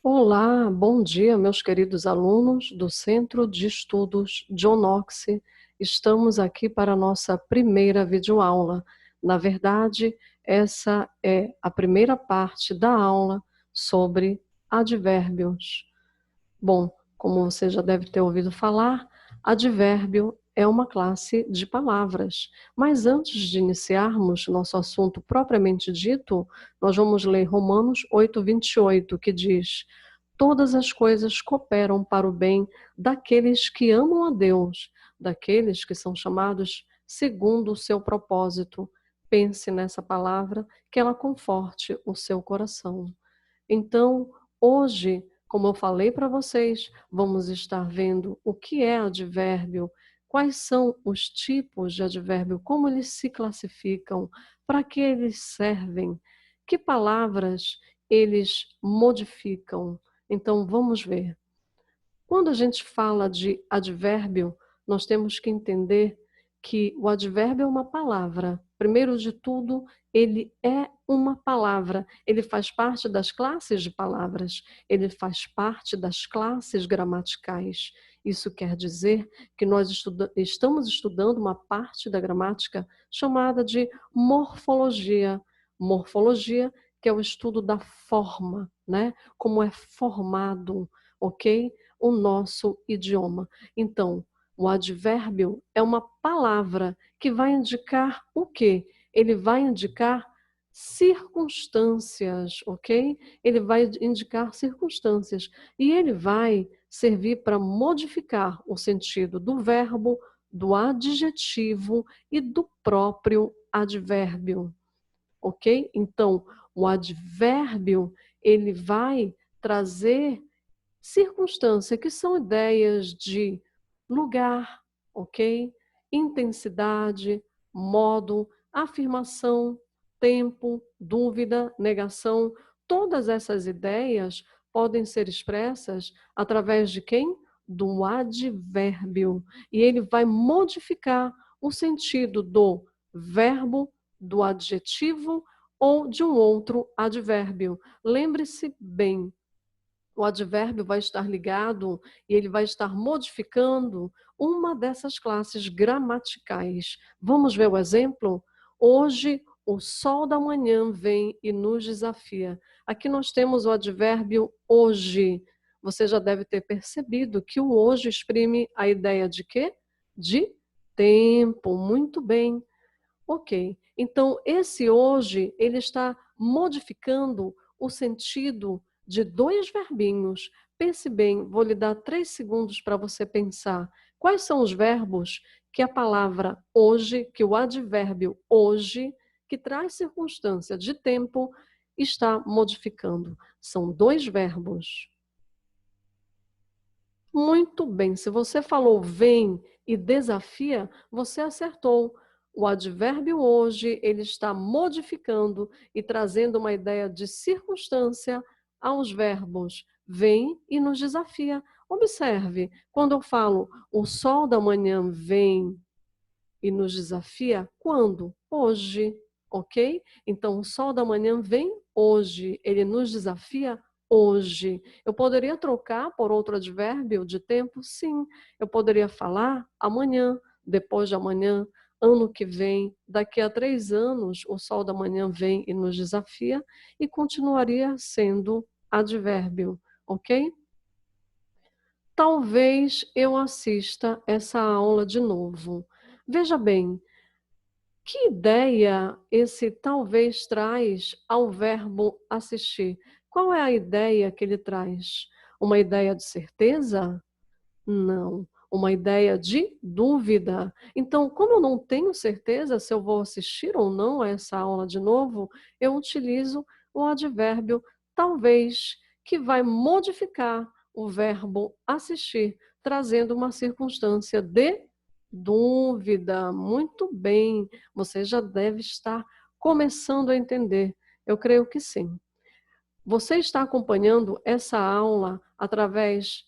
Olá, bom dia, meus queridos alunos do Centro de Estudos John Knox. Estamos aqui para a nossa primeira videoaula. Na verdade, essa é a primeira parte da aula sobre advérbios. Bom, como você já deve ter ouvido falar, advérbio é uma classe de palavras. Mas antes de iniciarmos nosso assunto propriamente dito, nós vamos ler Romanos 8:28, que diz: todas as coisas cooperam para o bem daqueles que amam a Deus, daqueles que são chamados segundo o seu propósito. Pense nessa palavra, que ela conforte o seu coração. Então, hoje, como eu falei para vocês, vamos estar vendo o que é advérbio, quais são os tipos de advérbio, como eles se classificam, para que eles servem, que palavras eles modificam. Então, vamos ver. Quando a gente fala de advérbio, nós temos que entender que o advérbio é uma palavra. Primeiro de tudo, ele é uma palavra. Ele faz parte das classes de palavras. Ele faz parte das classes gramaticais. Isso quer dizer que nós estamos estudando uma parte da gramática chamada de morfologia. Morfologia, que é o estudo da forma, né? Como é formado, ok? O nosso idioma. Então, o advérbio é uma palavra que vai indicar o quê? Ele vai indicar circunstâncias, ok? Ele vai indicar circunstâncias e ele vai servir para modificar o sentido do verbo, do adjetivo e do próprio advérbio, ok? Então, o advérbio, ele vai trazer circunstância, que são ideias de lugar, ok? Intensidade, modo, afirmação, tempo, dúvida, negação. Todas essas ideias podem ser expressas através de quem? Do advérbio. E ele vai modificar o sentido do verbo, do adjetivo ou de um outro advérbio. Lembre-se bem, o advérbio vai estar ligado e ele vai estar modificando uma dessas classes gramaticais. Vamos ver o exemplo? Hoje, o sol da manhã vem e nos desafia. Aqui nós temos o advérbio hoje. Você já deve ter percebido que o hoje exprime a ideia de quê? De tempo. Muito bem. Ok. Então, esse hoje, ele está modificando o sentido de dois verbinhos. Pense bem, vou lhe dar 3 segundos para você pensar. Quais são os verbos que a palavra hoje, que o advérbio hoje, que traz circunstância de tempo, está modificando? São 2 verbos. Muito bem, se você falou vem e desafia, você acertou. O advérbio hoje, ele está modificando e trazendo uma ideia de circunstância aos verbos vem e nos desafia. Observe, quando eu falo o sol da manhã vem e nos desafia, quando? Hoje, ok? Então, o sol da manhã vem hoje, ele nos desafia hoje. Eu poderia trocar por outro advérbio de tempo? Sim. Eu poderia falar amanhã, depois de amanhã, ano que vem, daqui a 3 anos, o sol da manhã vem e nos desafia e continuaria sendo advérbio, ok? Talvez eu assista essa aula de novo. Veja bem, que ideia esse talvez traz ao verbo assistir? Qual é a ideia que ele traz? Uma ideia de certeza? Não. Uma ideia de dúvida. Então, como eu não tenho certeza se eu vou assistir ou não a essa aula de novo, eu utilizo o advérbio talvez, que vai modificar o verbo assistir, trazendo uma circunstância de dúvida. Muito bem, você já deve estar começando a entender. Eu creio que sim. Você está acompanhando essa aula através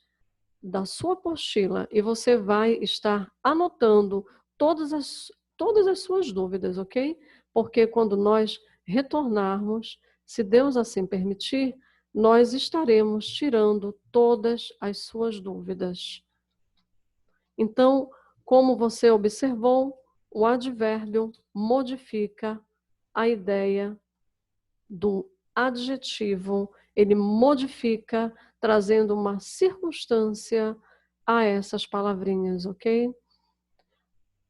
da sua apostila e você vai estar anotando todas as suas dúvidas, ok? Porque quando nós retornarmos, se Deus assim permitir, nós estaremos tirando todas as suas dúvidas. Então, como você observou, o advérbio modifica a ideia do adjetivo, ele modifica, trazendo uma circunstância a essas palavrinhas, ok?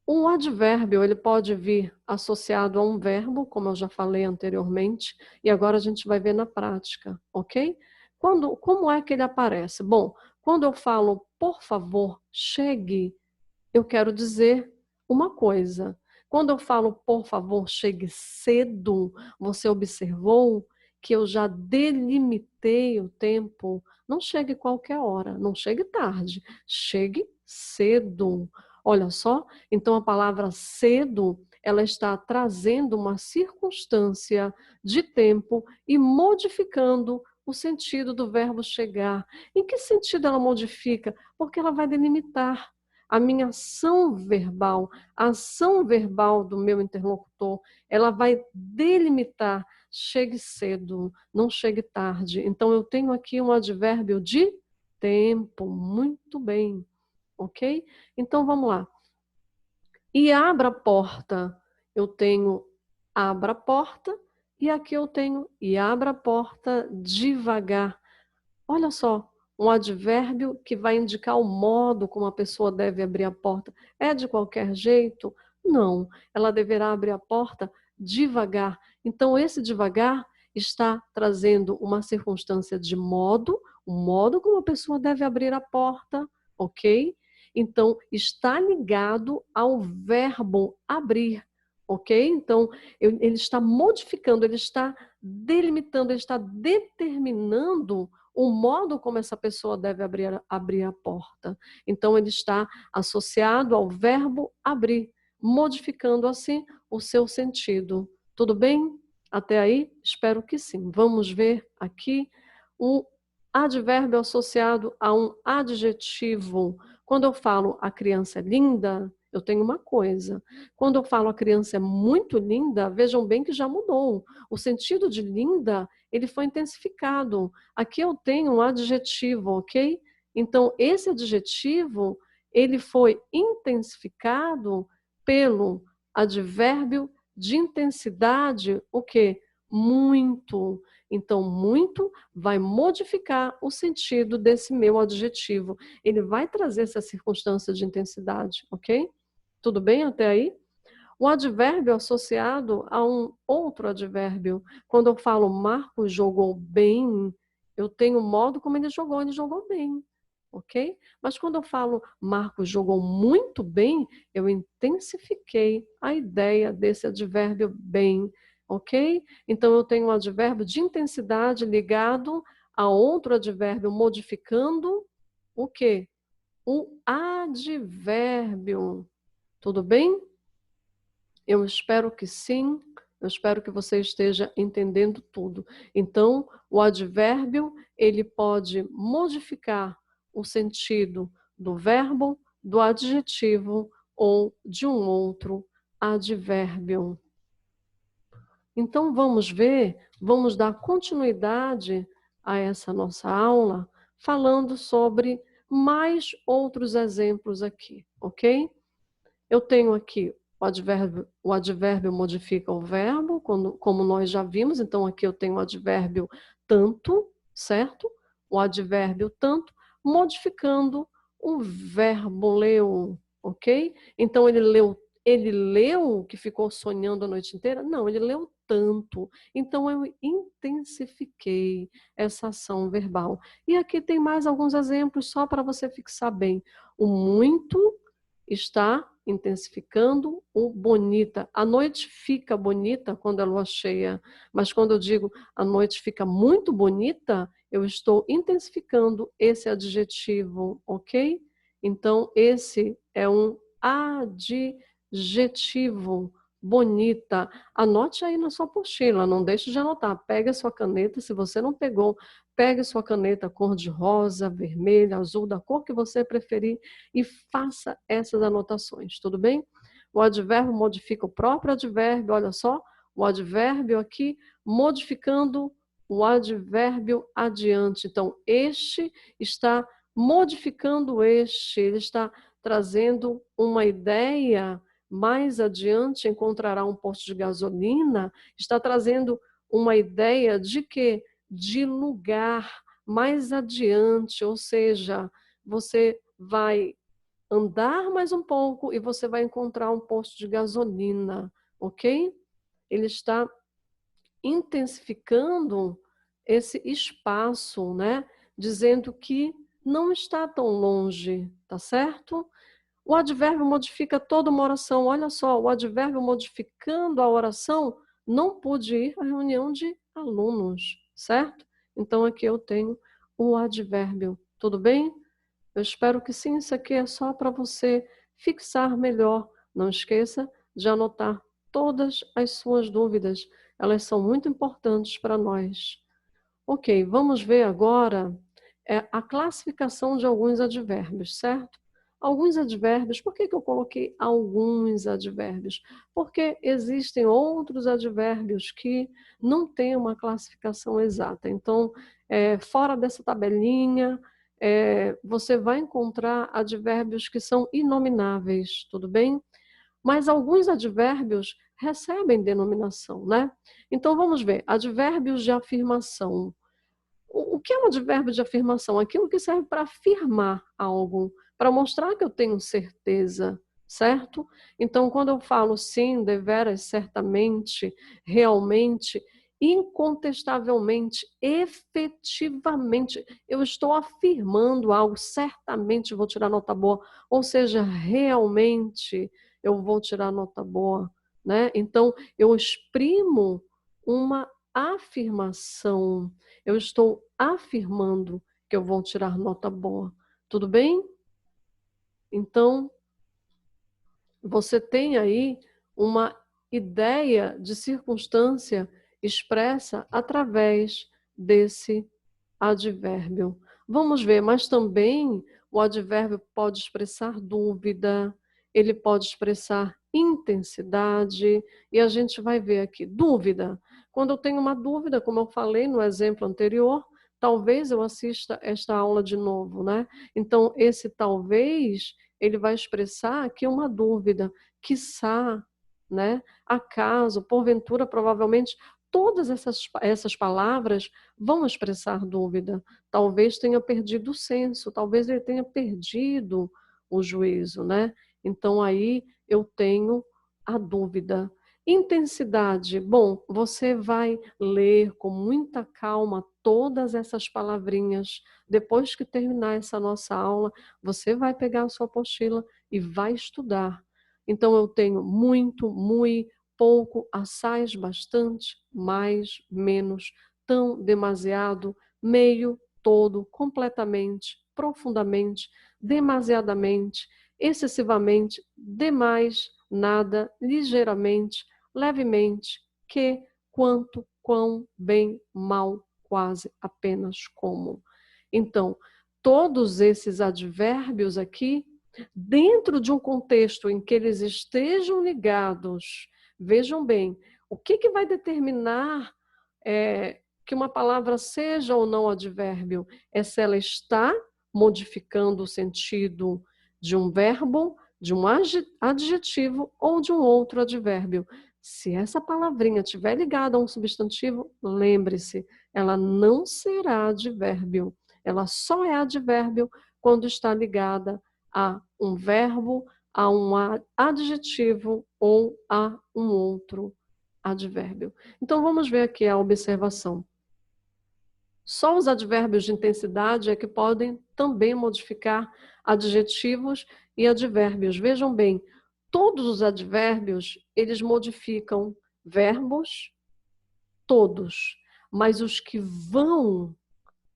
Um advérbio, ele pode vir associado a um verbo, como eu já falei anteriormente, e agora a gente vai ver na prática, ok? Como é que ele aparece? Bom, quando eu falo, por favor, chegue, eu quero dizer uma coisa. Quando eu falo, por favor, chegue cedo, você observou que eu já delimitei o tempo. Não chegue qualquer hora, não chegue tarde, chegue cedo. Olha só, então a palavra cedo, ela está trazendo uma circunstância de tempo e modificando o sentido do verbo chegar. Em que sentido ela modifica? Porque ela vai delimitar a minha ação verbal, a ação verbal do meu interlocutor, ela vai delimitar, chegue cedo, não chegue tarde. Então, eu tenho aqui um advérbio de tempo, muito bem, ok? Então, vamos lá. E abra a porta, eu tenho abra a porta, e aqui eu tenho e abra a porta devagar. Olha só, um advérbio que vai indicar o modo como a pessoa deve abrir a porta. É de qualquer jeito? Não, ela deverá abrir a porta devagar. Então, esse devagar está trazendo uma circunstância de modo, o modo como a pessoa deve abrir a porta, ok? Então, está ligado ao verbo abrir, ok? Então, ele está modificando, ele está delimitando, ele está determinando o modo como essa pessoa deve abrir a porta. Então, ele está associado ao verbo abrir, modificando assim o seu sentido. Tudo bem? Até aí? Espero que sim. Vamos ver aqui o advérbio associado a um adjetivo. Quando eu falo a criança é linda, eu tenho uma coisa. Quando eu falo a criança é muito linda, vejam bem que já mudou. O sentido de linda, ele foi intensificado. Aqui eu tenho um adjetivo, ok? Então, esse adjetivo, ele foi intensificado pelo advérbio de intensidade, o quê? Muito. Então, muito vai modificar o sentido desse meu adjetivo. Ele vai trazer essa circunstância de intensidade, ok? Tudo bem até aí? O advérbio associado a um outro advérbio. Quando eu falo Marcos jogou bem, eu tenho o modo como ele jogou bem, ok? Mas quando eu falo Marcos jogou muito bem, eu intensifiquei a ideia desse advérbio bem, ok? Então eu tenho um advérbio de intensidade ligado a outro advérbio modificando o quê? O advérbio. Tudo bem? Eu espero que sim, eu espero que você esteja entendendo tudo. Então, o advérbio, ele pode modificar o sentido do verbo, do adjetivo ou de um outro advérbio. Então, vamos dar continuidade a essa nossa aula, falando sobre mais outros exemplos aqui, ok? Eu tenho aqui o advérbio modifica o verbo, como nós já vimos, então aqui eu tenho o advérbio tanto, certo? O advérbio tanto, modificando o verbo leu, ok? Então ele leu que ficou sonhando a noite inteira? Não, ele leu tanto. Então eu intensifiquei essa ação verbal. E aqui tem mais alguns exemplos só para você fixar bem. O muito está intensificando o bonita. A noite fica bonita quando é lua cheia, mas quando eu digo a noite fica muito bonita, eu estou intensificando esse adjetivo, ok? Então, esse é um adjetivo, bonita. Anote aí na sua apostila, não deixe de anotar. Pegue a sua caneta, se você não pegou, pegue sua caneta cor de rosa, vermelha, azul, da cor que você preferir e faça essas anotações, tudo bem? O advérbio modifica o próprio advérbio, olha só, o advérbio aqui modificando o advérbio adiante. Então, este está modificando este, ele está trazendo uma ideia. Mais adiante encontrará um posto de gasolina, está trazendo uma ideia de quê? De lugar mais adiante, ou seja, você vai andar mais um pouco e você vai encontrar um posto de gasolina, ok? Ele está intensificando esse espaço, né? Dizendo que não está tão longe, tá certo? O advérbio modifica toda uma oração. Olha só, o advérbio modificando a oração, não pude ir à reunião de alunos, certo? Então aqui eu tenho o advérbio. Tudo bem? Eu espero que sim, isso aqui é só para você fixar melhor. Não esqueça de anotar todas as suas dúvidas. Elas são muito importantes para nós. Ok, vamos ver agora a classificação de alguns advérbios, certo? Alguns advérbios, por que eu coloquei alguns advérbios? Porque existem outros advérbios que não têm uma classificação exata. Então, fora dessa tabelinha, você vai encontrar advérbios que são inomináveis, tudo bem? Mas alguns advérbios recebem denominação, né? Então, vamos ver, advérbios de afirmação. O que é um advérbio de afirmação? Aquilo que serve para afirmar algo, para mostrar que eu tenho certeza, certo? Então, quando eu falo sim, deveras, certamente, realmente, incontestavelmente, efetivamente, eu estou afirmando algo, certamente vou tirar nota boa, ou seja, realmente eu vou tirar nota boa, né? Então, eu exprimo uma afirmação. Eu estou afirmando que eu vou tirar nota boa. Tudo bem? Então, você tem aí uma ideia de circunstância expressa através desse advérbio. Vamos ver, mas também o advérbio pode expressar dúvida, ele pode expressar intensidade, e a gente vai ver aqui, dúvida. Quando eu tenho uma dúvida, como eu falei no exemplo anterior, talvez eu assista esta aula de novo, né? Então, esse talvez, ele vai expressar aqui uma dúvida, quiçá, né? Acaso, porventura, provavelmente, todas essas palavras vão expressar dúvida. Talvez tenha perdido o senso, talvez ele tenha perdido o juízo, né? Então aí eu tenho a dúvida. Intensidade. Bom, você vai ler com muita calma todas essas palavrinhas. Depois que terminar essa nossa aula, você vai pegar a sua apostila e vai estudar. Então eu tenho muito, muito, pouco, assaz, bastante, mais, menos, tão, demasiado, meio, todo, completamente, profundamente, demasiadamente, excessivamente, demais, nada, ligeiramente, levemente, que, quanto, quão, bem, mal, quase, apenas, como. Então, todos esses advérbios aqui, dentro de um contexto em que eles estejam ligados, vejam bem, o que vai determinar que uma palavra seja ou não advérbio? É se ela está modificando o sentido de um verbo, de um adjetivo ou de um outro advérbio. Se essa palavrinha estiver ligada a um substantivo, lembre-se, ela não será advérbio. Ela só é advérbio quando está ligada a um verbo, a um adjetivo ou a um outro advérbio. Então, vamos ver aqui a observação. Só os advérbios de intensidade é que podem também modificar adjetivos e advérbios. Vejam bem, todos os advérbios, eles modificam verbos, todos, mas os que vão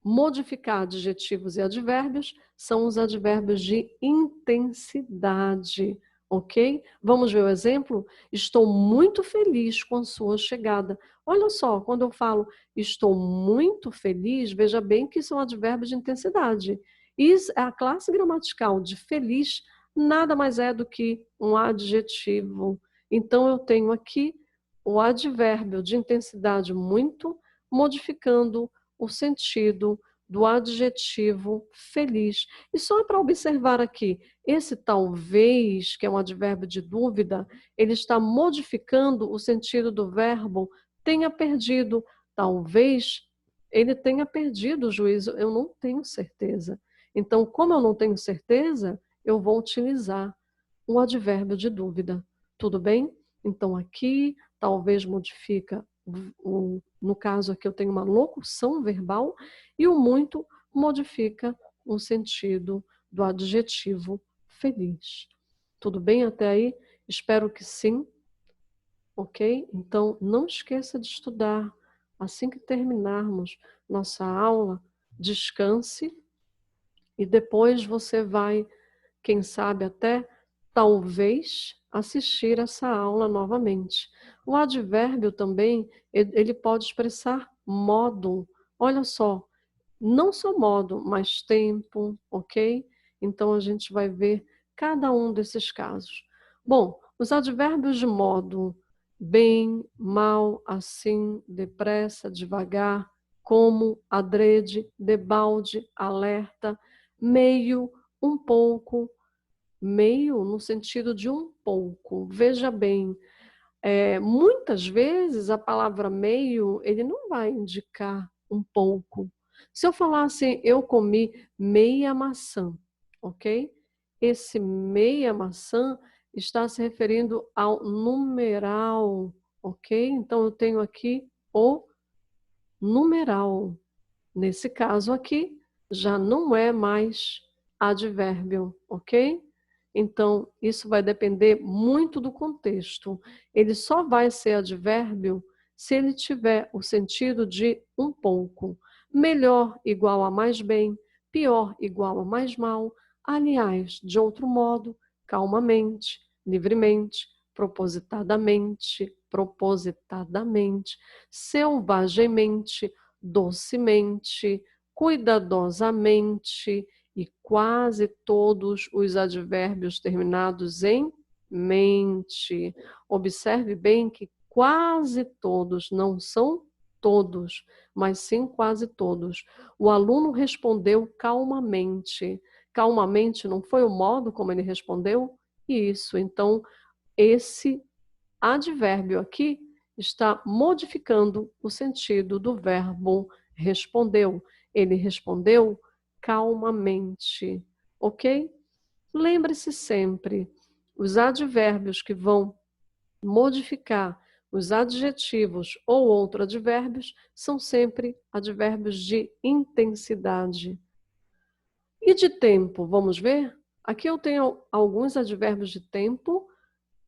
modificar adjetivos e advérbios são os advérbios de intensidade, ok? Vamos ver o exemplo? Estou muito feliz com a sua chegada. Olha só, quando eu falo estou muito feliz, veja bem que isso é um advérbio de intensidade. E a classe gramatical de feliz nada mais é do que um adjetivo. Então, eu tenho aqui o advérbio de intensidade muito, modificando o sentido do adjetivo feliz. E só para observar aqui, esse talvez, que é um advérbio de dúvida, ele está modificando o sentido do verbo tenha perdido. Talvez ele tenha perdido o juízo, eu não tenho certeza. Então, como eu não tenho certeza, eu vou utilizar um advérbio de dúvida. Tudo bem? Então, aqui, talvez modifica, no caso aqui eu tenho uma locução verbal, e o muito modifica o sentido do adjetivo feliz. Tudo bem até aí? Espero que sim. Ok? Então, não esqueça de estudar. Assim que terminarmos nossa aula, descanse e depois você vai, quem sabe até, talvez, assistir essa aula novamente. O advérbio também, ele pode expressar modo. Olha só, não só modo, mas tempo, ok? Então, a gente vai ver cada um desses casos. Bom, os advérbios de modo: bem, mal, assim, depressa, devagar, como, adrede, debalde, alerta, meio, um pouco, meio no sentido de um pouco. Veja bem, muitas vezes a palavra meio, ele não vai indicar um pouco. Se eu falar assim, eu comi meia maçã, ok? Esse meia maçã está se referindo ao numeral, ok? Então, eu tenho aqui o numeral. Nesse caso aqui, já não é mais advérbio, ok? Então, isso vai depender muito do contexto. Ele só vai ser advérbio se ele tiver o sentido de um pouco. Melhor igual a mais bem, pior igual a mais mal, aliás, de outro modo, calmamente, livremente, propositadamente, selvagemente, docemente, cuidadosamente, e quase todos os advérbios terminados em mente. Observe bem que quase todos, não são todos, mas sim quase todos. O aluno respondeu calmamente. Calmamente não foi o modo como ele respondeu? Isso. Então, esse advérbio aqui está modificando o sentido do verbo respondeu. Ele respondeu calmamente, ok? Lembre-se sempre, os advérbios que vão modificar os adjetivos ou outros advérbios são sempre advérbios de intensidade. E de tempo, vamos ver? Aqui eu tenho alguns advérbios de tempo.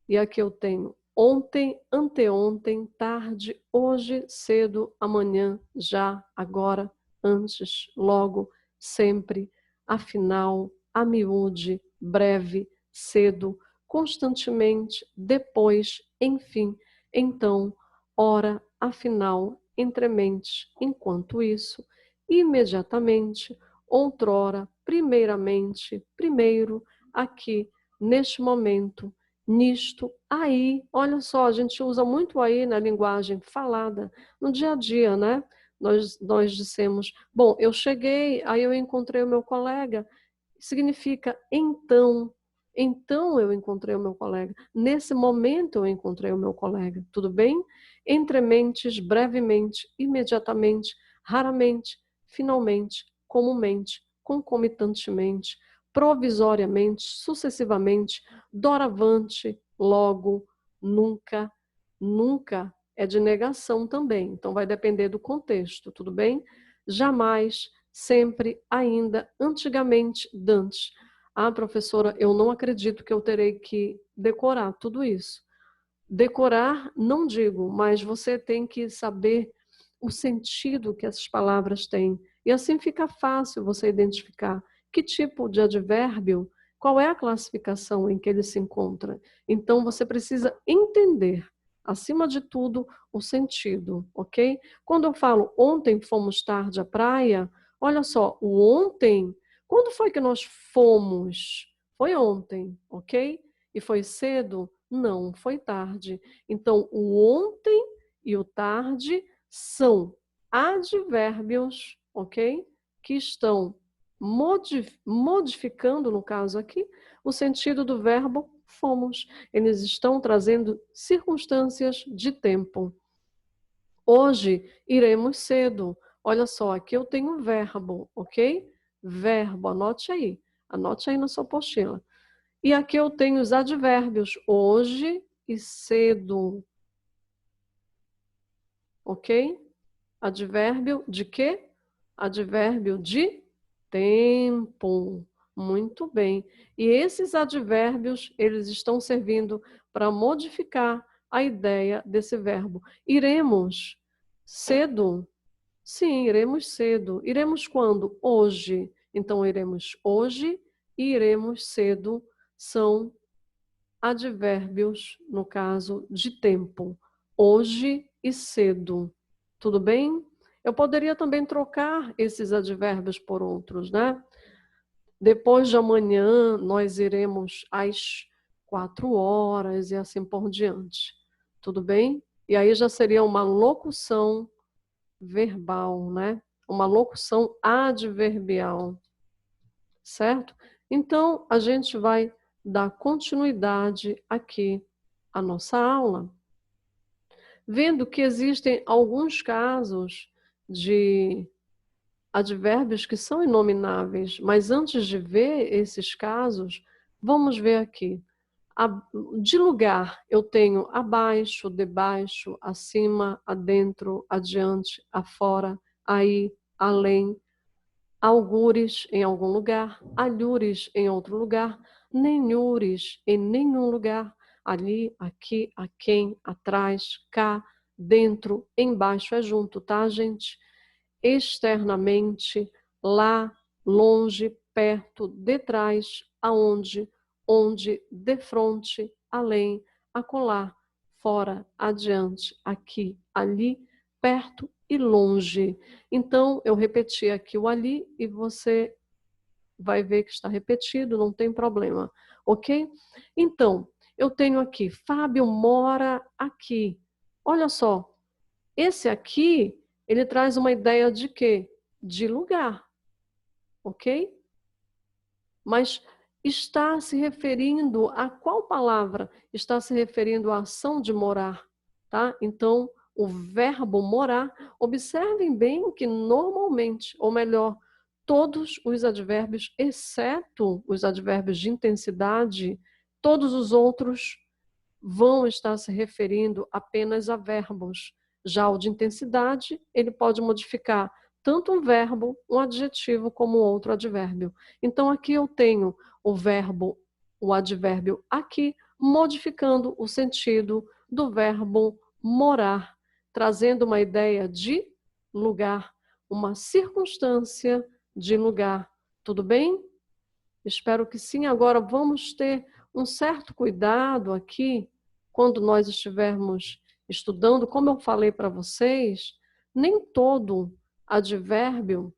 E aqui eu tenho ontem, anteontem, tarde, hoje, cedo, amanhã, já, agora, antes, logo, sempre, afinal, a miúde, breve, cedo, constantemente, depois, enfim, então, ora, afinal, entremente, enquanto isso, imediatamente, outrora, primeiramente, primeiro, aqui, neste momento, nisto, aí, olha só, a gente usa muito aí na linguagem falada, no dia a dia, né? Nós dissemos, bom, eu cheguei, aí eu encontrei o meu colega, significa então eu encontrei o meu colega, nesse momento eu encontrei o meu colega, tudo bem? Entrementes, brevemente, imediatamente, raramente, finalmente, comumente, concomitantemente, provisoriamente, sucessivamente, doravante, logo, nunca, nunca é de negação também. Então vai depender do contexto, tudo bem? Jamais, sempre, ainda, antigamente, dantes. Ah, professora, eu não acredito que eu terei que decorar tudo isso. Decorar, não digo, mas você tem que saber o sentido que essas palavras têm. E assim fica fácil você identificar que tipo de advérbio, qual é a classificação em que ele se encontra. Então, você precisa entender, acima de tudo, o sentido, ok? Quando eu falo ontem fomos tarde à praia, olha só, o ontem, quando foi que nós fomos? Foi ontem, ok? E foi cedo? Não, foi tarde. Então, o ontem e o tarde são advérbios, ok? Que estão modificando, no caso aqui, o sentido do verbo fomos. Eles estão trazendo circunstâncias de tempo. Hoje iremos cedo. Olha só, aqui eu tenho um verbo, ok? Verbo, anote aí na sua apostila. E aqui eu tenho os advérbios, hoje e cedo, ok? Advérbio de quê? Advérbio de tempo. Muito bem. E esses advérbios, eles estão servindo para modificar a ideia desse verbo. Iremos cedo? Sim, iremos cedo. Iremos quando? Hoje. Então, iremos hoje e iremos cedo são advérbios, no caso, de tempo. Hoje e cedo. Tudo bem? Eu poderia também trocar esses advérbios por outros, né? Depois de amanhã, nós iremos às 4 horas e assim por diante. Tudo bem? E aí já seria uma locução verbal, né? Uma locução adverbial, certo? Então, a gente vai dar continuidade aqui à nossa aula, vendo que existem alguns casos de advérbios que são inomináveis, mas antes de ver esses casos, vamos ver aqui. De lugar, eu tenho abaixo, debaixo, acima, adentro, adiante, afora, aí, além, algures em algum lugar, alhures em outro lugar, nenhures em nenhum lugar, ali, aqui, aquém, atrás, cá, dentro, embaixo é junto, tá, gente? Externamente, lá, longe, perto, detrás, aonde, onde, defronte, além, acolá, fora, adiante, aqui, ali, perto e longe. Então, eu repeti aqui o ali e você vai ver que está repetido, não tem problema, ok? Então, eu tenho aqui, Fábio mora aqui. Olha só, esse aqui, ele traz uma ideia de quê? De lugar, ok? Mas está se referindo a qual palavra? Está se referindo à ação de morar, tá? Então, o verbo morar, observem bem que normalmente, ou melhor, todos os advérbios, exceto os advérbios de intensidade, todos os outros vão estar se referindo apenas a verbos. Já o de intensidade, ele pode modificar tanto um verbo, um adjetivo, como outro advérbio. Então, aqui eu tenho o verbo, o advérbio aqui, modificando o sentido do verbo morar, trazendo uma ideia de lugar, uma circunstância de lugar. Tudo bem? Espero que sim. Agora vamos ter um certo cuidado aqui, quando nós estivermos estudando, como eu falei para vocês, nem todo advérbio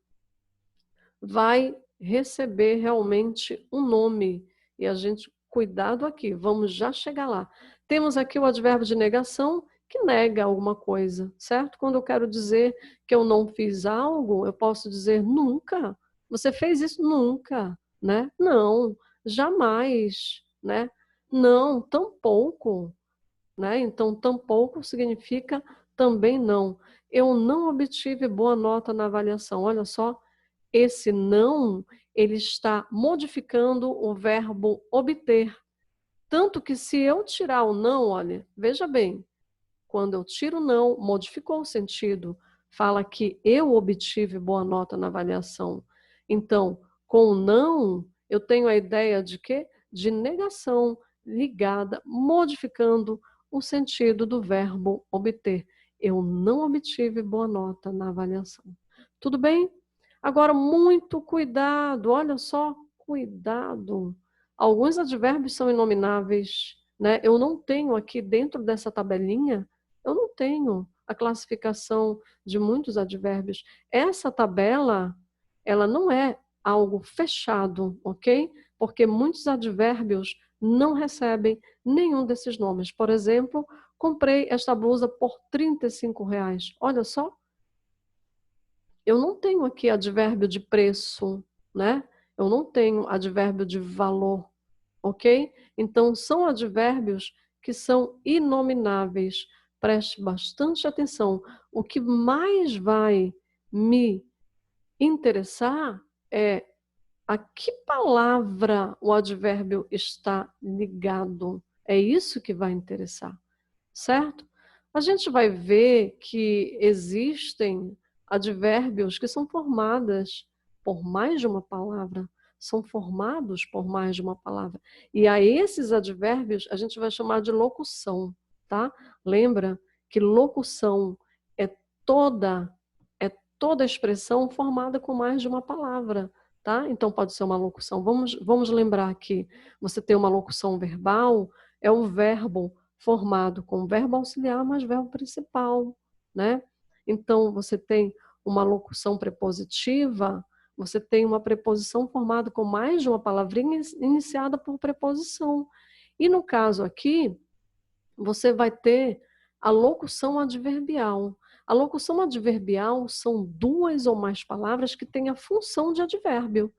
vai receber realmente um nome. E a gente, cuidado aqui, vamos já chegar lá. Temos aqui o advérbio de negação, que nega alguma coisa, certo? Quando eu quero dizer que eu não fiz algo, eu posso dizer nunca. Você fez isso nunca, né? Não, jamais, né? Não, tampouco, né? Então, tampouco significa também não. Eu não obtive boa nota na avaliação. Olha só, esse não, ele está modificando o verbo obter. Tanto que se eu tirar o não, olha, veja bem, quando eu tiro o não, modificou o sentido. Fala que eu obtive boa nota na avaliação. Então, com o não, eu tenho a ideia de quê? De negação ligada, modificando o sentido do verbo obter. Eu não obtive boa nota na avaliação. Tudo bem? Agora, muito cuidado, olha só, cuidado. Alguns advérbios são inomináveis, né? Eu não tenho aqui dentro dessa tabelinha, eu não tenho a classificação de muitos advérbios. Essa tabela, ela não é algo fechado, ok? Porque muitos advérbios não recebem nenhum desses nomes. Por exemplo, comprei esta blusa por R$ 35. Olha só, eu não tenho aqui advérbio de preço, né? Eu não tenho advérbio de valor, ok? Então, são advérbios que são inomináveis. Preste bastante atenção. O que mais vai me interessar é a que palavra o advérbio está ligado. É isso que vai interessar, certo? A gente vai ver que existem advérbios que são formados por mais de uma palavra, são formados por mais de uma palavra. E a esses advérbios a gente vai chamar de locução, tá? Lembra que locução é toda é toda expressão formada com mais de uma palavra, tá? Então pode ser uma locução. Vamos lembrar que você tem uma locução verbal, é um verbo formado com verbo auxiliar mais verbo principal, né? Então, você tem uma locução prepositiva, você tem uma preposição formada com mais de uma palavrinha iniciada por preposição. E no caso aqui, você vai ter a locução adverbial. A locução adverbial são duas ou mais palavras que têm a função de advérbio.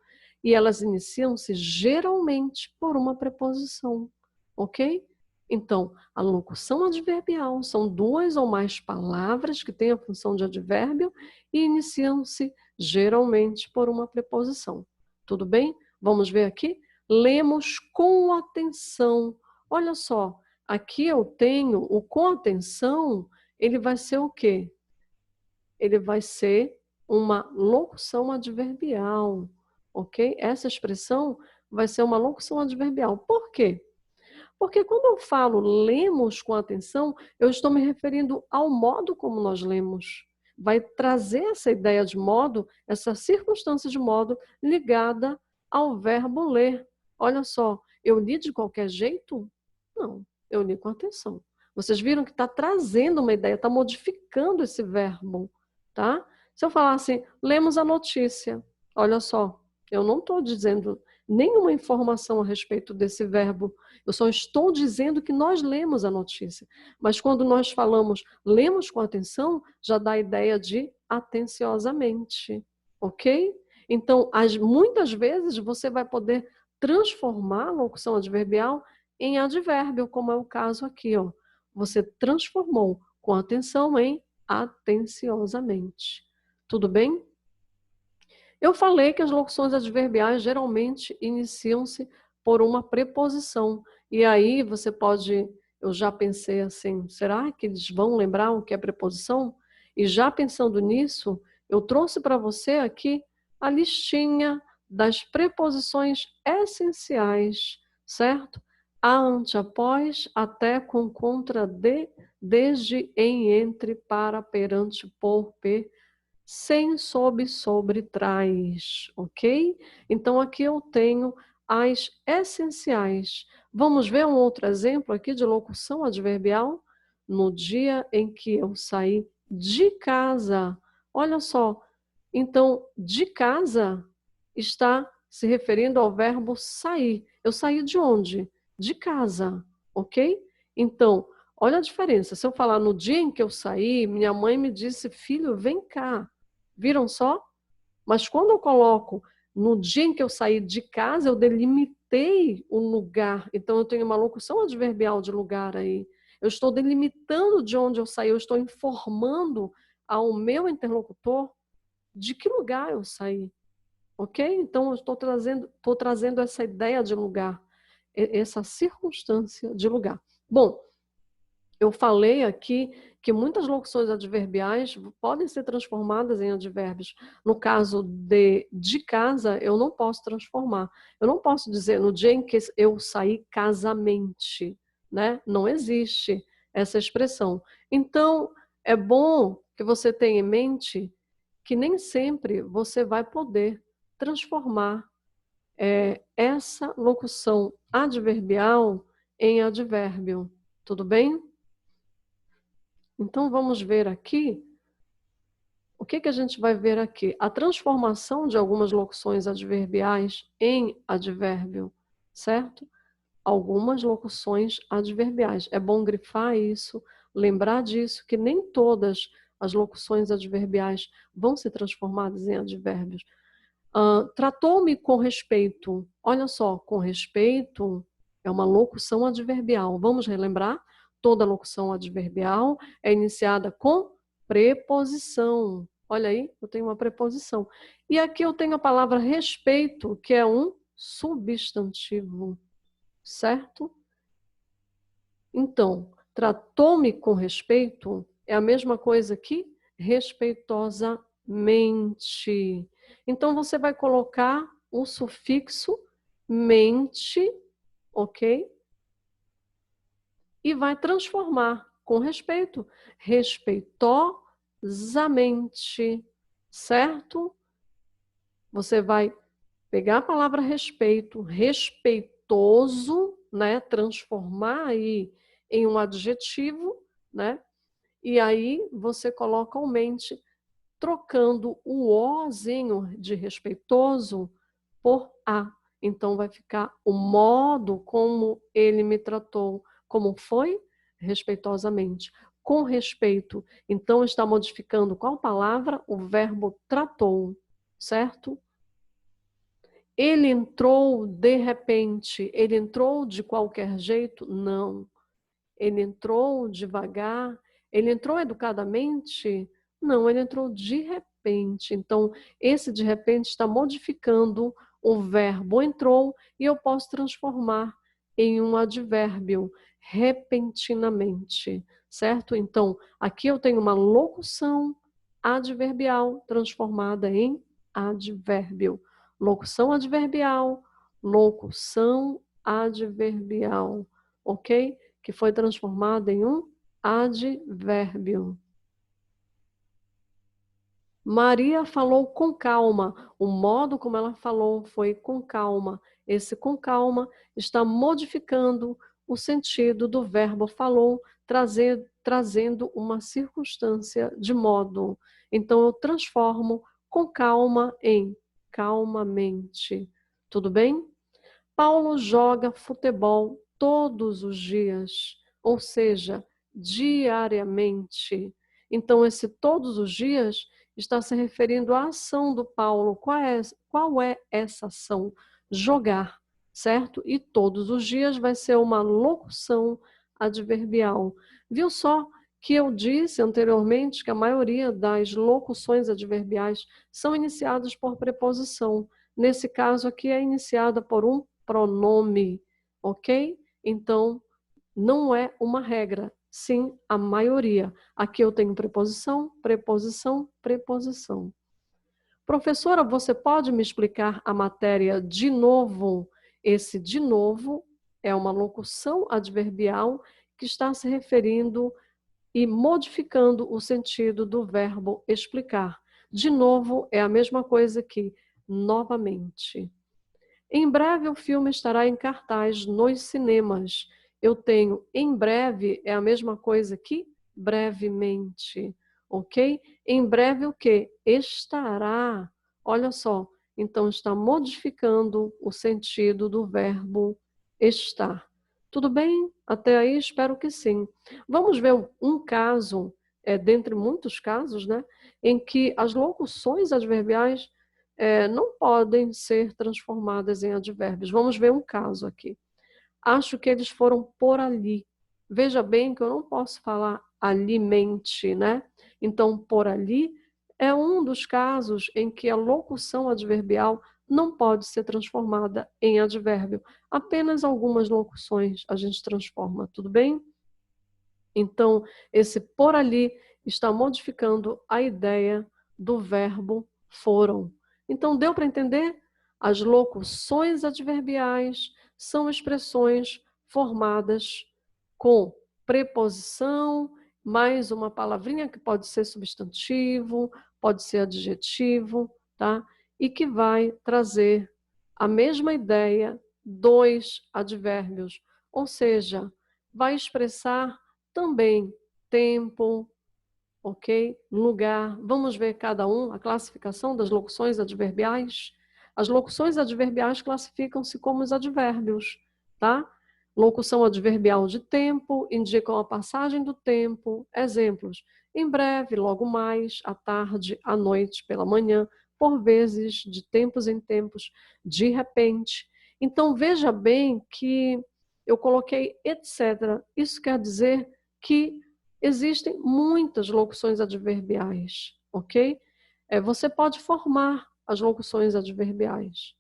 E elas iniciam-se geralmente por uma preposição, ok? Então, a locução adverbial são duas ou mais palavras que têm a função de advérbio e iniciam-se geralmente por uma preposição. Tudo bem? Vamos ver aqui? Lemos com atenção. Olha só, aqui eu tenho o com atenção, ele vai ser o quê? Ele vai ser uma locução adverbial, ok? Essa expressão vai ser uma locução adverbial. Por quê? Porque quando eu falo lemos com atenção, eu estou me referindo ao modo como nós lemos. Vai trazer essa ideia de modo, essa circunstância de modo ligada ao verbo ler. Olha só, eu li de qualquer jeito? Não, eu li com atenção. Vocês viram que está trazendo uma ideia, está modificando esse verbo, tá? Se eu falar assim, lemos a notícia, olha só, eu não estou dizendo nenhuma informação a respeito desse verbo. Eu só estou dizendo que nós lemos a notícia. Mas quando nós falamos lemos com atenção, já dá a ideia de atenciosamente, ok? Então, muitas vezes você vai poder transformar a locução adverbial em advérbio, como é o caso aqui, ó. Você transformou com atenção em atenciosamente. Tudo bem? Eu falei que as locuções adverbiais geralmente iniciam-se por uma preposição. E aí você pode, eu já pensei assim, será que eles vão lembrar o que é preposição? E já pensando nisso, eu trouxe para você aqui a listinha das preposições essenciais, certo? A, ante, após, até, com, contra, de, desde, em, entre, para, perante, por, per, sem, sob, sobre, trás, ok? Então, aqui eu tenho as essenciais. Vamos ver um outro exemplo aqui de locução adverbial? No dia em que eu saí de casa. Olha só, então, de casa está se referindo ao verbo sair. Eu saí de onde? De casa, ok? Então, olha a diferença. Se eu falar no dia em que eu saí, minha mãe me disse, filho, vem cá. Viram só? Mas quando eu coloco no dia em que eu saí de casa, eu delimitei um lugar. Então, eu tenho uma locução adverbial de lugar aí. Eu estou delimitando de onde eu saí, eu estou informando ao meu interlocutor de que lugar eu saí. Ok? Então, eu estou trazendo essa ideia de lugar, essa circunstância de lugar. Bom, eu falei aqui que muitas locuções adverbiais podem ser transformadas em advérbios. No caso de casa, eu não posso transformar. Eu não posso dizer no dia em que eu saí casamente, né? Não existe essa expressão. Então, é bom que você tenha em mente que nem sempre você vai poder transformar essa locução adverbial em advérbio. Tudo bem? Então, vamos ver aqui, o que a gente vai ver aqui? A transformação de algumas locuções adverbiais em advérbio, certo? Algumas locuções adverbiais. É bom grifar isso, lembrar disso, que nem todas as locuções adverbiais vão ser transformadas em advérbios. Tratou-me com respeito. Olha só, com respeito é uma locução adverbial. Vamos relembrar? Toda locução adverbial é iniciada com preposição. Olha aí, eu tenho uma preposição. E aqui eu tenho a palavra respeito, que é um substantivo, certo? Então, tratou-me com respeito é a mesma coisa que respeitosamente. Então, você vai colocar o sufixo mente, ok? E vai transformar com respeito, respeitosamente, certo? Você vai pegar a palavra respeito, respeitoso, né? Transformar aí em um adjetivo, né? E aí você coloca o mente, trocando o ozinho de respeitoso por a. Então vai ficar o modo como ele me tratou, como foi? Respeitosamente. Com respeito. Então está modificando qual palavra? O verbo tratou, certo? Ele entrou de repente, ele entrou de qualquer jeito? Não. Ele entrou devagar, ele entrou educadamente? Não, ele entrou de repente. Então, esse de repente está modificando o verbo entrou e eu posso transformar em um advérbio, repentinamente, certo? Então, aqui eu tenho uma locução adverbial transformada em advérbio. Locução adverbial, locução adverbial, ok? Que foi transformado em um advérbio. Maria falou com calma. O modo como ela falou foi com calma. Esse com calma está modificando o sentido do verbo falou, trazendo uma circunstância de modo. Então, eu transformo com calma em calmamente. Tudo bem? Paulo joga futebol todos os dias, ou seja, diariamente. Então, esse todos os dias está se referindo à ação do Paulo. Qual é essa ação? Jogar, certo? E todos os dias vai ser uma locução adverbial. Viu só que eu disse anteriormente que a maioria das locuções adverbiais são iniciadas por preposição. Nesse caso aqui é iniciada por um pronome, ok? Então, não é uma regra, sim a maioria. Aqui eu tenho preposição, preposição, preposição. Professora, você pode me explicar a matéria de novo? Esse de novo é uma locução adverbial que está se referindo e modificando o sentido do verbo explicar. De novo é a mesma coisa que novamente. Em breve o filme estará em cartaz nos cinemas. Eu tenho em breve é a mesma coisa que brevemente, ok? Em breve o que? Estará. Olha só, então está modificando o sentido do verbo estar. Tudo bem? Até aí espero que sim. Vamos ver um caso, dentre muitos casos, né, em que as locuções adverbiais não podem ser transformadas em advérbios. Vamos ver um caso aqui. Acho que eles foram por ali. Veja bem que eu não posso falar alimente, né? Então, por ali é um dos casos em que a locução adverbial não pode ser transformada em advérbio. Apenas algumas locuções a gente transforma, tudo bem? Então, esse por ali está modificando a ideia do verbo foram. Então, deu para entender? As locuções adverbiais são expressões formadas com preposição, mais uma palavrinha que pode ser substantivo, pode ser adjetivo, tá? E que vai trazer a mesma ideia, dois advérbios, ou seja, vai expressar também tempo, ok? Lugar. Vamos ver cada um, a classificação das locuções adverbiais. As locuções adverbiais classificam-se como os advérbios, tá? Locução adverbial de tempo, indicam a passagem do tempo. Exemplos. em breve, logo mais, à tarde, à noite, pela manhã, por vezes, de tempos em tempos, de repente. Então, veja bem que eu coloquei etc. Isso quer dizer que existem muitas locuções adverbiais, ok? Você pode formar as locuções adverbiais.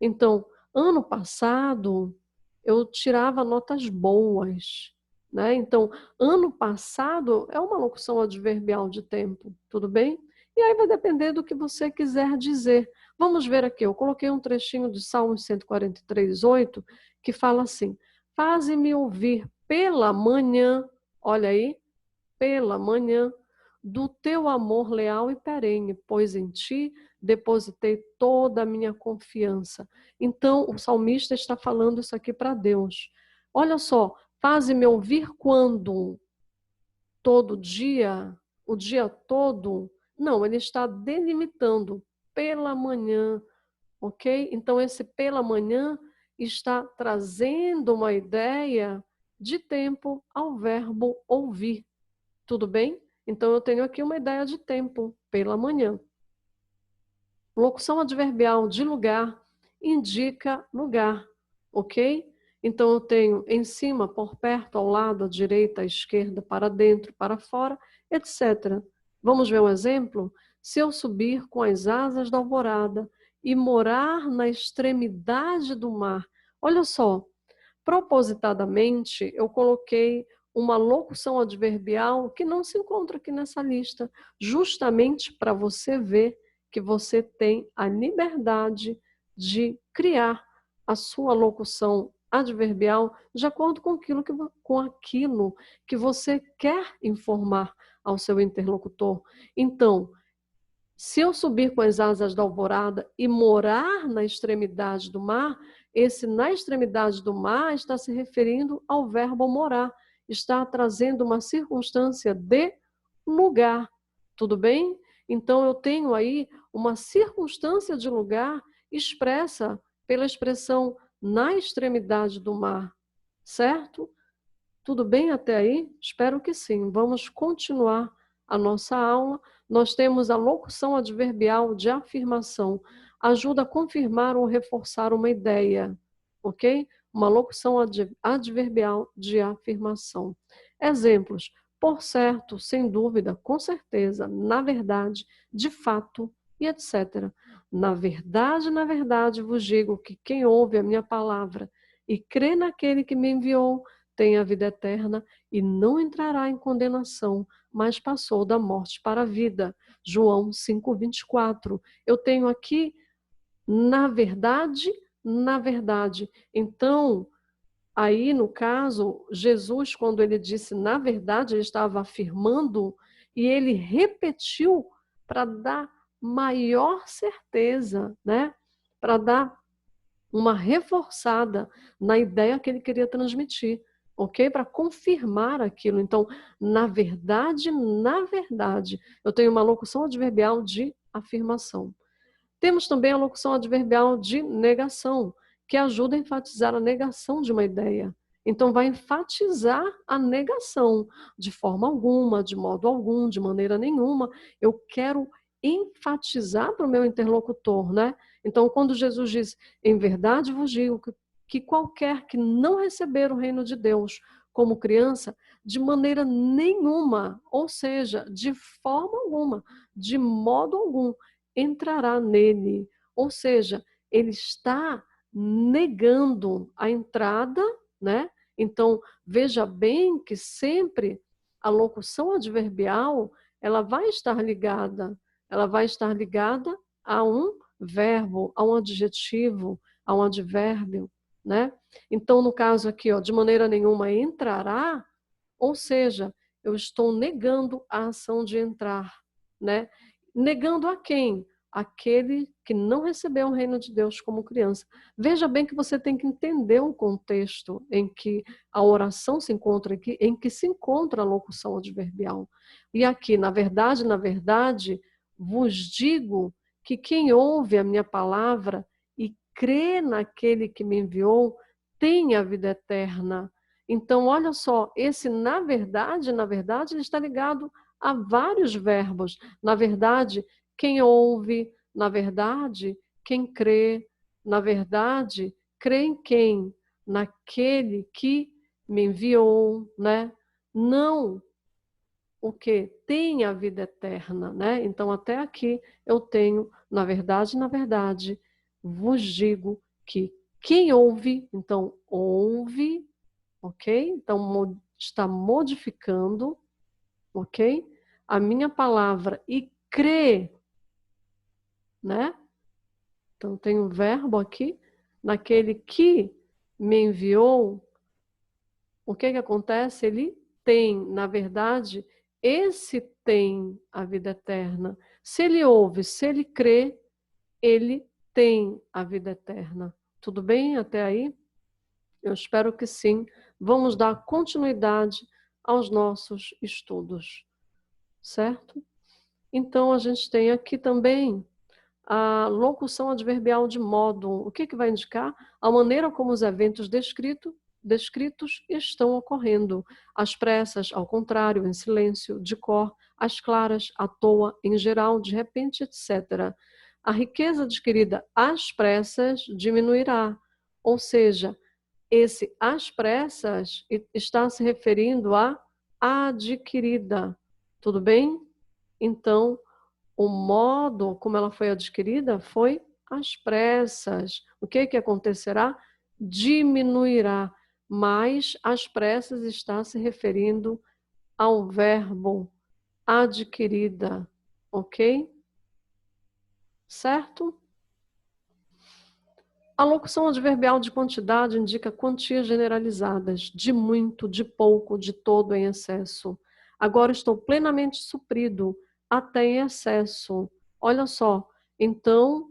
Então, ano passado, eu tirava notas boas, né? Então, ano passado é uma locução adverbial de tempo, tudo bem? E aí vai depender do que você quiser dizer. Vamos ver aqui, eu coloquei um trechinho de Salmos 143:8, que fala assim: faze-me ouvir pela manhã, olha aí, pela manhã, do teu amor leal e perene, pois em ti depositei toda a minha confiança. Então, o salmista está falando isso aqui para Deus. Olha só, faze-me ouvir quando? Todo dia? O dia todo? Não, ele está delimitando pela manhã, ok? Então, esse pela manhã está trazendo uma ideia de tempo ao verbo ouvir. Tudo bem? Então, eu tenho aqui uma ideia de tempo, pela manhã. Locução adverbial de lugar indica lugar, ok? Então, eu tenho em cima, por perto, ao lado, à direita, à esquerda, para dentro, para fora, etc. Vamos ver um exemplo? Se eu subir com as asas da alvorada e morar na extremidade do mar. Olha só, propositadamente, eu coloquei uma locução adverbial que não se encontra aqui nessa lista, justamente para você ver que você tem a liberdade de criar a sua locução adverbial de acordo com aquilo que você quer informar ao seu interlocutor. Então, se eu subir com as asas da alvorada e morar na extremidade do mar, esse na extremidade do mar está se referindo ao verbo morar, está trazendo uma circunstância de lugar, tudo bem? Então eu tenho aí uma circunstância de lugar expressa pela expressão na extremidade do mar, certo? Tudo bem até aí? Espero que sim. Vamos continuar a nossa aula. Nós temos a locução adverbial de afirmação. Ajuda a confirmar ou reforçar uma ideia, ok? Uma locução adverbial de afirmação. Exemplos: por certo, sem dúvida, com certeza, na verdade, de fato e etc. Na verdade, vos digo que quem ouve a minha palavra e crê naquele que me enviou, tem a vida eterna e não entrará em condenação, mas passou da morte para a vida. João 5:24. Eu tenho aqui, na verdade, na verdade. Então, aí no caso, Jesus, quando ele disse na verdade, ele estava afirmando e ele repetiu para dar maior certeza, né? Para dar uma reforçada na ideia que ele queria transmitir, ok? Para confirmar aquilo. Então, na verdade, eu tenho uma locução adverbial de afirmação. Temos também a locução adverbial de negação, que ajuda a enfatizar a negação de uma ideia. Então, vai enfatizar a negação de forma alguma, de modo algum, de maneira nenhuma. Eu quero enfatizar para o meu interlocutor, né? Então, quando Jesus diz, em verdade vos digo que qualquer que não receber o reino de Deus como criança, de maneira nenhuma, ou seja, de forma alguma, de modo algum, entrará nele. Ou seja, ele está negando a entrada, né? Então, veja bem que sempre a locução adverbial, ela vai estar ligada a um verbo, a um adjetivo, a um advérbio, né? Então, no caso aqui, ó, de maneira nenhuma entrará, ou seja, eu estou negando a ação de entrar, né? Negando a quem? Aquele que não recebeu o reino de Deus como criança. Veja bem que você tem que entender o contexto em que a oração se encontra aqui, em que se encontra a locução adverbial. E aqui, na verdade, vos digo que quem ouve a minha palavra e crê naquele que me enviou, tem a vida eterna. Então, olha só, esse na verdade, ele está ligado há vários verbos. Na verdade, quem ouve, na verdade, quem crê, na verdade, crê em quem? Naquele que me enviou, né? Não o que? Tem a vida eterna, né? Então, até aqui eu tenho, na verdade, vos digo que quem ouve, então, ouve, ok? Então, está modificando, ok? A minha palavra e crê, né? Então, tem um verbo aqui, naquele que me enviou, o que que acontece? Ele tem, na verdade, esse tem a vida eterna. Se ele ouve, se ele crê, ele tem a vida eterna. Tudo bem até aí? Eu espero que sim. Vamos dar continuidade aos nossos estudos, certo? Então, a gente tem aqui também a locução adverbial de modo. O que que vai indicar? A maneira como os eventos descritos estão ocorrendo. Às pressas, ao contrário, em silêncio, de cor, às claras, à toa, em geral, de repente, etc. A riqueza adquirida às pressas diminuirá. Ou seja, esse às pressas está se referindo à adquirida. Tudo bem? Então, o modo como ela foi adquirida foi às pressas. O que que acontecerá? Diminuirá, mas às pressas está se referindo ao verbo adquirida, ok? Certo? A locução adverbial de quantidade indica quantias generalizadas, de muito, de pouco, de todo em excesso. Agora estou plenamente suprido, até em excesso. Olha só, então,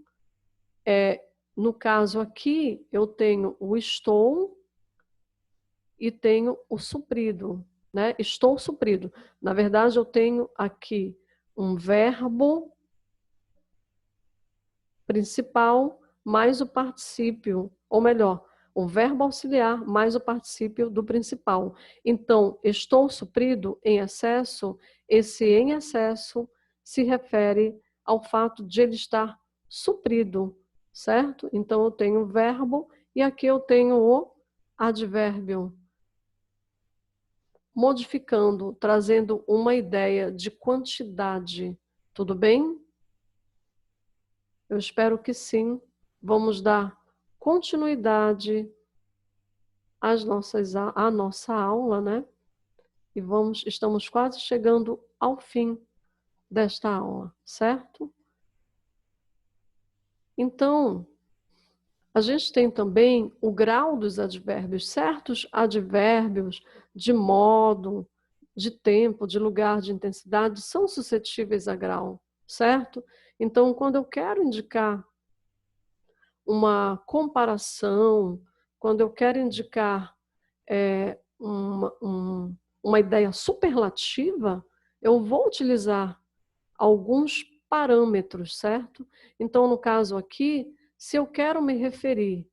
no caso aqui, eu tenho o estou e tenho o suprido, né? Estou suprido. Na verdade, eu tenho aqui um verbo principal mais o particípio, ou melhor, o verbo auxiliar mais o particípio do principal. Então, estou suprido em excesso, esse em excesso se refere ao fato de ele estar suprido, certo? Então, eu tenho o verbo e aqui eu tenho o advérbio, modificando, trazendo uma ideia de quantidade. Tudo bem? Eu espero que sim. Vamos dar continuidade à nossa aula, né? E estamos quase chegando ao fim desta aula, certo? Então, a gente tem também o grau dos advérbios. Certos advérbios de modo, de tempo, de lugar, de intensidade são suscetíveis a grau, certo? Então, quando eu quero indicar uma comparação, quando eu quero indicar uma ideia superlativa, eu vou utilizar alguns parâmetros, certo? Então, no caso aqui, se eu quero me referir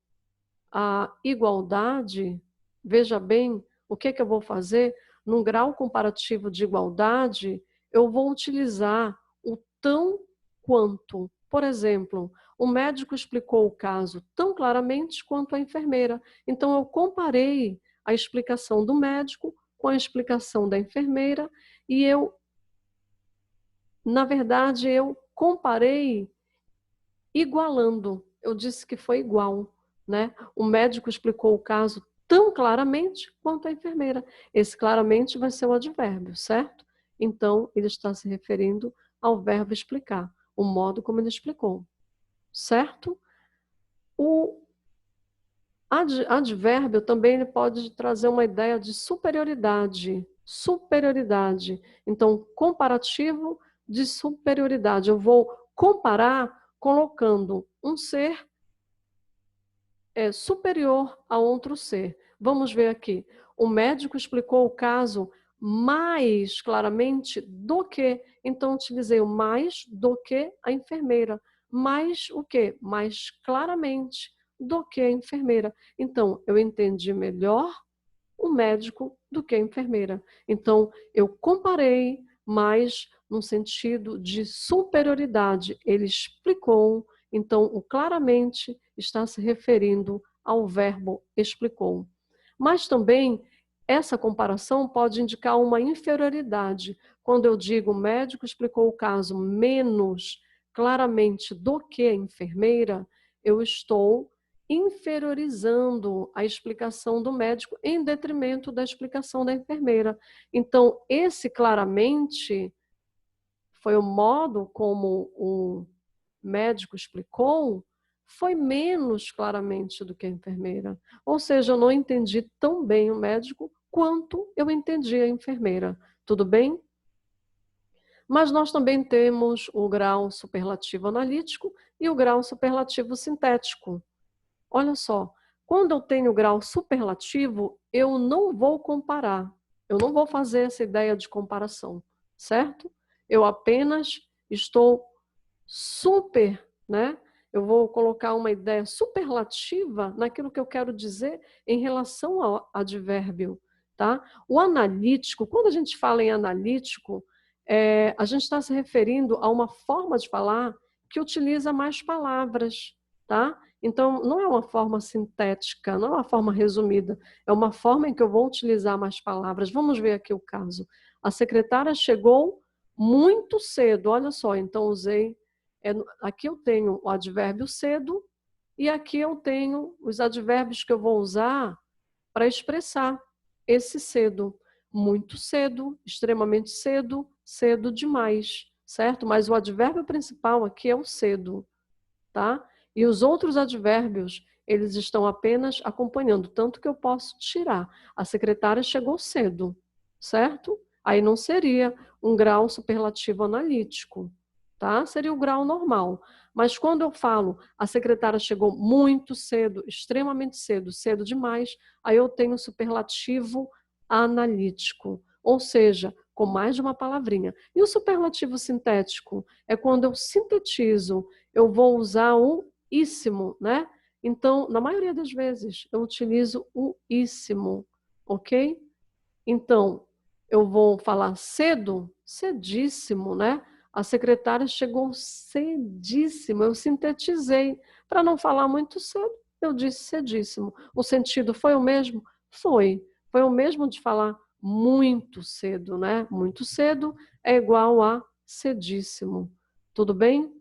à igualdade, veja bem, o que que eu vou fazer? Num grau comparativo de igualdade, eu vou utilizar o tão quanto. Por exemplo, o médico explicou o caso tão claramente quanto a enfermeira. Então, eu comparei a explicação do médico com a explicação da enfermeira e na verdade, eu comparei igualando. Eu disse que foi igual, né? O médico explicou o caso tão claramente quanto a enfermeira. Esse claramente vai ser o advérbio, certo? Então, ele está se referindo ao verbo explicar, o modo como ele explicou, certo? O advérbio também ele pode trazer uma ideia de superioridade. Superioridade. Então, comparativo de superioridade. Eu vou comparar colocando um ser superior a outro ser. Vamos ver aqui. O médico explicou o caso mais claramente do que. Então, utilizei o mais do que a enfermeira. Mais o quê? Mais claramente do que a enfermeira. Então, eu entendi melhor o médico do que a enfermeira. Então, eu comparei mas num sentido de superioridade. Ele explicou, então o claramente está se referindo ao verbo explicou. Mas também essa comparação pode indicar uma inferioridade. Quando eu digo o médico explicou o caso menos claramente do que a enfermeira, eu estou inferiorizando a explicação do médico em detrimento da explicação da enfermeira. Então, esse claramente foi o modo como o médico explicou, foi menos claramente do que a enfermeira. Ou seja, eu não entendi tão bem o médico quanto eu entendi a enfermeira. Tudo bem? Mas nós também temos o grau superlativo analítico e o grau superlativo sintético. Olha só, quando eu tenho grau superlativo, eu não vou comparar, eu não vou fazer essa ideia de comparação, certo? Eu apenas estou super, né? Eu vou colocar uma ideia superlativa naquilo que eu quero dizer em relação ao advérbio, tá? O analítico, quando a gente fala em analítico, a gente está se referindo a uma forma de falar que utiliza mais palavras, tá? Então, não é uma forma sintética, não é uma forma resumida, é uma forma em que eu vou utilizar mais palavras. Vamos ver aqui o caso. A secretária chegou muito cedo, olha só, então usei aqui eu tenho o advérbio cedo e aqui eu tenho os advérbios que eu vou usar para expressar esse cedo. Muito cedo, extremamente cedo, cedo demais, certo? Mas o advérbio principal aqui é o cedo, tá? E os outros advérbios, eles estão apenas acompanhando, tanto que eu posso tirar. A secretária chegou cedo, certo? Aí não seria um grau superlativo analítico, tá? Seria o grau normal. Mas quando eu falo a secretária chegou muito cedo, extremamente cedo, cedo demais, aí eu tenho superlativo analítico, ou seja, com mais de uma palavrinha. E o superlativo sintético é quando eu sintetizo, eu vou usar o íssimo, né? Então, na maioria das vezes, eu utilizo o íssimo, ok? Então, eu vou falar cedo, cedíssimo, né? A secretária chegou cedíssimo, eu sintetizei. Para não falar muito cedo, eu disse cedíssimo. O sentido foi o mesmo? Foi. Foi o mesmo de falar muito cedo, né? Muito cedo é igual a cedíssimo. Tudo bem?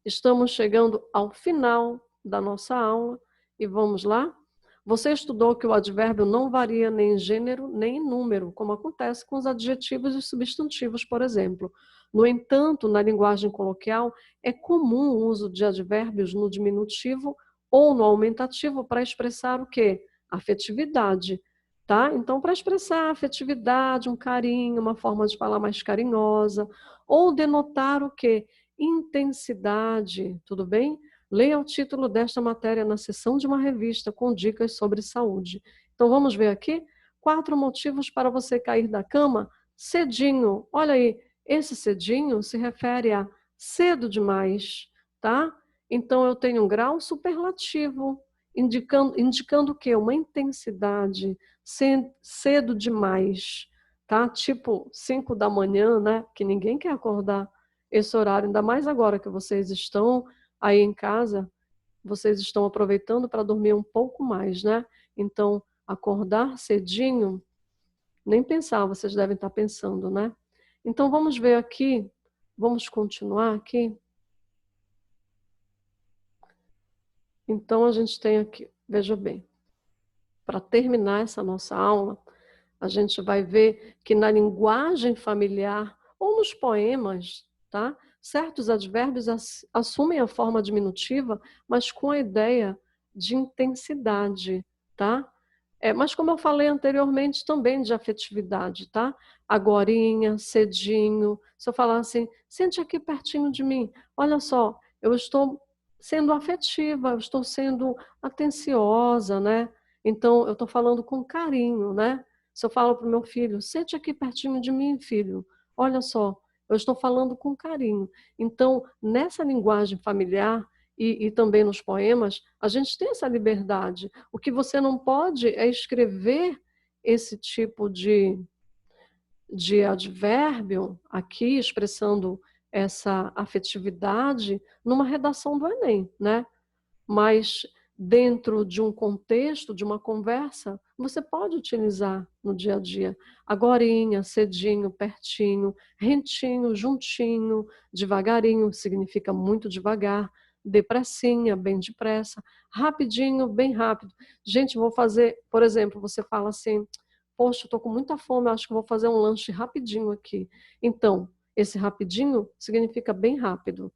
Estamos chegando ao final da nossa aula e vamos lá? Você estudou que o advérbio não varia nem em gênero nem em número, como acontece com os adjetivos e substantivos, por exemplo. No entanto, na linguagem coloquial, é comum o uso de advérbios no diminutivo ou no aumentativo para expressar o quê? Afetividade, tá? Então, para expressar afetividade, um carinho, uma forma de falar mais carinhosa, ou denotar o quê? Intensidade, tudo bem? Leia o título desta matéria na seção de uma revista com dicas sobre saúde. Então vamos ver aqui 4 motivos para você cair da cama cedinho. Olha aí, esse cedinho se refere a cedo demais, tá? Então eu tenho um grau superlativo, indicando o quê? Uma intensidade, cedo demais, tá? Tipo 5 da manhã, né? Que ninguém quer acordar esse horário, ainda mais agora que vocês estão aí em casa, vocês estão aproveitando para dormir um pouco mais, né? Então, acordar cedinho, nem pensar, vocês devem estar pensando, né? Então, vamos ver aqui, vamos continuar aqui. Então, a gente tem aqui, veja bem, para terminar essa nossa aula, a gente vai ver que na linguagem familiar ou nos poemas, tá? Certos advérbios assumem a forma diminutiva, mas com a ideia de intensidade, tá? Mas como eu falei anteriormente, também de afetividade, tá? Agorinha, cedinho. Se eu falar assim, sente aqui pertinho de mim, olha só, eu estou sendo afetiva, eu estou sendo atenciosa, né? Então, eu estou falando com carinho, né? Se eu falo para o meu filho, sente aqui pertinho de mim, filho, olha só, eu estou falando com carinho. Então, nessa linguagem familiar e também nos poemas, a gente tem essa liberdade. O que você não pode é escrever esse tipo de advérbio, aqui expressando essa afetividade, numa redação do Enem, né? Mas dentro de um contexto, de uma conversa, você pode utilizar no dia a dia. Agorinha, cedinho, pertinho, rentinho, juntinho, devagarinho, significa muito devagar, depressinha, bem depressa, rapidinho, bem rápido. Gente, vou fazer, por exemplo, você fala assim, poxa, estou com muita fome, acho que vou fazer um lanche rapidinho aqui. Então, esse rapidinho significa bem rápido.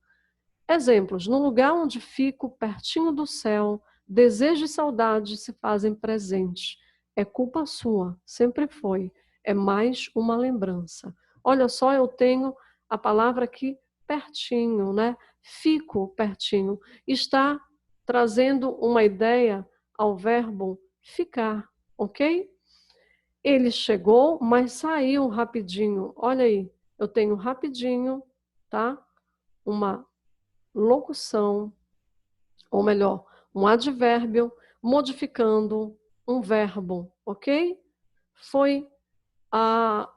Exemplos: no lugar onde fico, pertinho do céu, desejo e saudade se fazem presentes. É culpa sua, sempre foi. É mais uma lembrança. Olha só, eu tenho a palavra aqui pertinho, né? Fico pertinho. Está trazendo uma ideia ao verbo ficar, ok? Ele chegou, mas saiu rapidinho. Olha aí, eu tenho rapidinho, tá? Uma locução, ou melhor, um advérbio modificando um verbo, ok? Foi a,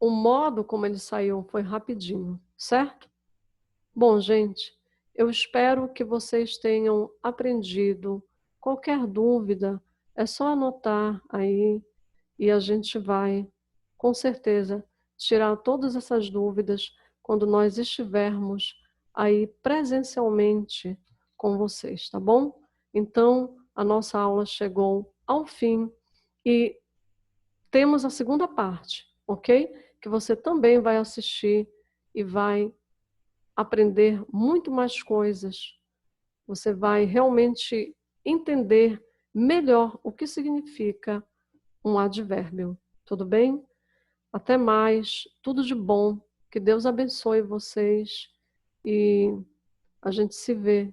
o modo como ele saiu, foi rapidinho, certo? Bom, gente, eu espero que vocês tenham aprendido. Qualquer dúvida, é só anotar aí e a gente vai, com certeza, tirar todas essas dúvidas quando nós estivermos aí presencialmente com vocês, tá bom? Então, a nossa aula chegou ao fim e temos a segunda parte, ok? Que você também vai assistir e vai aprender muito mais coisas. Você vai realmente entender melhor o que significa um advérbio. Tudo bem? Até mais, tudo de bom. Que Deus abençoe vocês e a gente se vê